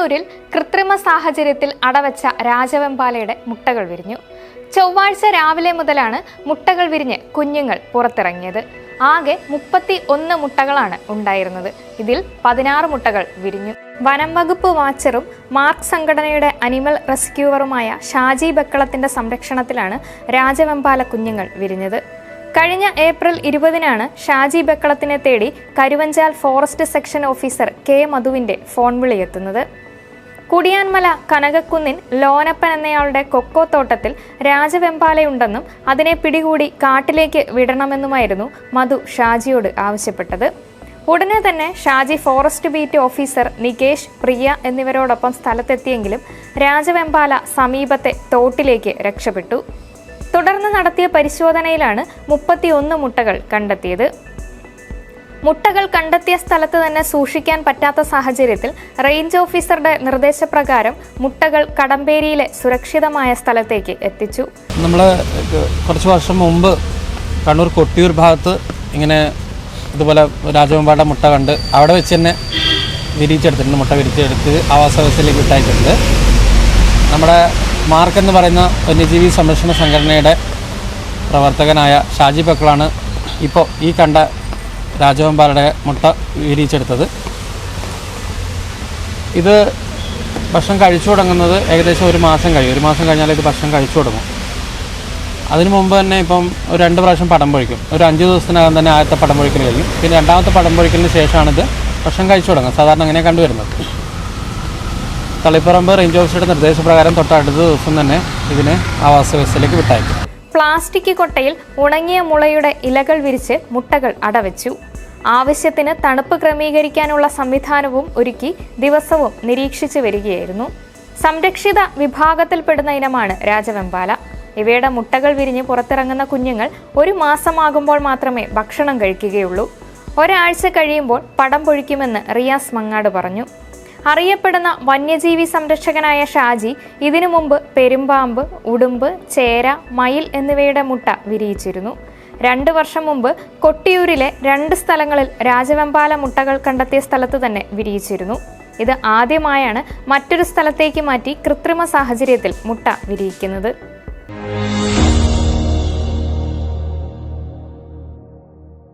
കൊട്ടിയൂരിൽ കൃത്രിമ സാഹചര്യത്തിൽ അടവച്ച രാജവെമ്പാലയുടെ മുട്ടകൾ വിരിഞ്ഞു. ചൊവ്വാഴ്ച രാവിലെ മുതലാണ് മുട്ടകൾ വിരിഞ്ഞ് കുഞ്ഞുങ്ങൾ പുറത്തിറങ്ങിയത്. ആകെ 31 മുട്ടകളാണ് ഉണ്ടായിരുന്നത്. ഇതിൽ 16 മുട്ടകൾ വിരിഞ്ഞു. വനം വകുപ്പ് വാച്ചറും മാർക്ക് സംഘടനയുടെ അനിമൽ റെസ്ക്യൂവറുമായ ഷാജി ബക്കളത്തിന്റെ സംരക്ഷണത്തിലാണ് രാജവെമ്പാല കുഞ്ഞുങ്ങൾ വിരിഞ്ഞത്. കഴിഞ്ഞ ഏപ്രിൽ 20-നാണ് ഷാജി ബക്കളത്തിനെ തേടി Karuvanchal forest section officer K മധുവിന്റെ ഫോൺ വിളിയെത്തുന്നത്. കുടിയാൻമല കനകക്കുന്നിൻ ലോനപ്പൻ എന്നയാളുടെ കൊക്കോ തോട്ടത്തിൽ രാജവെമ്പാലയുണ്ടെന്നും അതിനെ പിടികൂടി കാട്ടിലേക്ക് വിടണമെന്നുമായിരുന്നു മധു ഷാജിയോട് ആവശ്യപ്പെട്ടത്. ഉടനെ തന്നെ Shaji forest beat officer Nikesh, Priya എന്നിവരോടൊപ്പം സ്ഥലത്തെത്തിയെങ്കിലും രാജവെമ്പാല സമീപത്തെ തോട്ടിലേക്ക് രക്ഷപ്പെട്ടു. തുടർന്ന് നടത്തിയ പരിശോധനയിലാണ് 31 മുട്ടകൾ കണ്ടെത്തിയത്. മുട്ടകൾ കണ്ടെത്തിയ സ്ഥലത്ത് തന്നെ സൂക്ഷിക്കാൻ പറ്റാത്ത സാഹചര്യത്തിൽ റേഞ്ച് ഓഫീസറുടെ നിർദ്ദേശപ്രകാരം മുട്ടകൾ കടമ്പേരിയിലെ സുരക്ഷിതമായ സ്ഥലത്തേക്ക് എത്തിച്ചു. നമ്മൾ കുറച്ച് വർഷം മുമ്പ് കണ്ണൂർ കൊട്ടിയൂർ ഭാഗത്ത് ഇങ്ങനെ ഇതുപോലെ രാജവെമ്പാലയുടെ മുട്ട കണ്ട് അവിടെ വെച്ച് തന്നെ വിരിച്ചെടുത്തിട്ടുണ്ട്. മുട്ട വിരിച്ചെടുത്ത് ആവാസ വ്യവസ്ഥയിലേക്ക് വിട്ടയച്ചിട്ടുണ്ട്. നമ്മുടെ മാർക്ക് എന്ന് പറയുന്ന വന്യജീവി സംരക്ഷണ സംഘടനയുടെ പ്രവർത്തകനായ ഷാജി ബക്കളാണ് ഇപ്പോൾ ഈ കണ്ട രാജവെമ്പാലയുടെ മുട്ട വിരിച്ചെടുത്തത്. ഇത് ഭക്ഷണം കഴിച്ചു തുടങ്ങുന്നത് ഏകദേശം 1 മാസം കഴിയും. 1 മാസം കഴിഞ്ഞാൽ ഇത് ഭക്ഷണം കഴിച്ചു തുടങ്ങും. അതിനു മുമ്പ് തന്നെ ഇപ്പം ഒരു 2 പ്രാവശ്യം പടം പൊഴിക്കും. ഒരു 5 ദിവസത്തിനകം തന്നെ ആദ്യത്തെ പടം പൊഴിക്കൽ കഴിയും. പിന്നെ രണ്ടാമത്തെ പടം പൊഴിക്കലിന് ശേഷമാണിത് ഭക്ഷണം കഴിച്ചു തുടങ്ങുക. സാധാരണ അങ്ങനെ കണ്ടുവരുന്നത്. തളിപ്പറമ്പ് റേഞ്ച് ഓഫീസറുടെ നിർദ്ദേശപ്രകാരം തൊട്ടടുത്ത ദിവസം തന്നെ ഇതിനെ ആവാസ വ്യവസ്ഥയിലേക്ക് വിട്ടയക്കും. പ്ലാസ്റ്റിക് കൊട്ടയിൽ ഉണങ്ങിയ മുളയുടെ ഇലകൾ വിരിച്ച് മുട്ടകൾ അടവച്ചു. ആവശ്യത്തിന് തണുപ്പ് ക്രമീകരിക്കാനുള്ള സംവിധാനവും ഒരുക്കി ദിവസവും നിരീക്ഷിച്ചു വരികയായിരുന്നു. സംരക്ഷിത വിഭാഗത്തിൽപ്പെടുന്ന ഇനമാണ് രാജവെമ്പാല. ഇവയുടെ മുട്ടകൾ വിരിഞ്ഞ് പുറത്തിറങ്ങുന്ന കുഞ്ഞുങ്ങൾ 1 മാസമാകുമ്പോൾ മാത്രമേ ഭക്ഷണം കഴിക്കുകയുള്ളൂ. ഒരാഴ്ച കഴിയുമ്പോൾ പടം പൊഴിക്കുമെന്ന് റിയാസ് മങ്ങാട് പറഞ്ഞു. അറിയപ്പെടുന്ന വന്യജീവി സംരക്ഷകനായ ഷാജി ഇതിനു മുമ്പ് പെരുമ്പാമ്പ്, ഉടുമ്പ്, ചേര, മയിൽ എന്നിവയുടെ മുട്ട വിരിയിച്ചിരുന്നു. 2 വർഷം മുമ്പ് കൊട്ടിയൂരിലെ 2 സ്ഥലങ്ങളിൽ രാജവെമ്പാല മുട്ടകൾ കണ്ടെത്തിയ സ്ഥലത്ത് തന്നെ വിരിയിച്ചിരുന്നു. ഇത് ആദ്യമായാണ് മറ്റൊരു സ്ഥലത്തേക്ക് മാറ്റി കൃത്രിമ സാഹചര്യത്തിൽ മുട്ട വിരിയിക്കുന്നത്.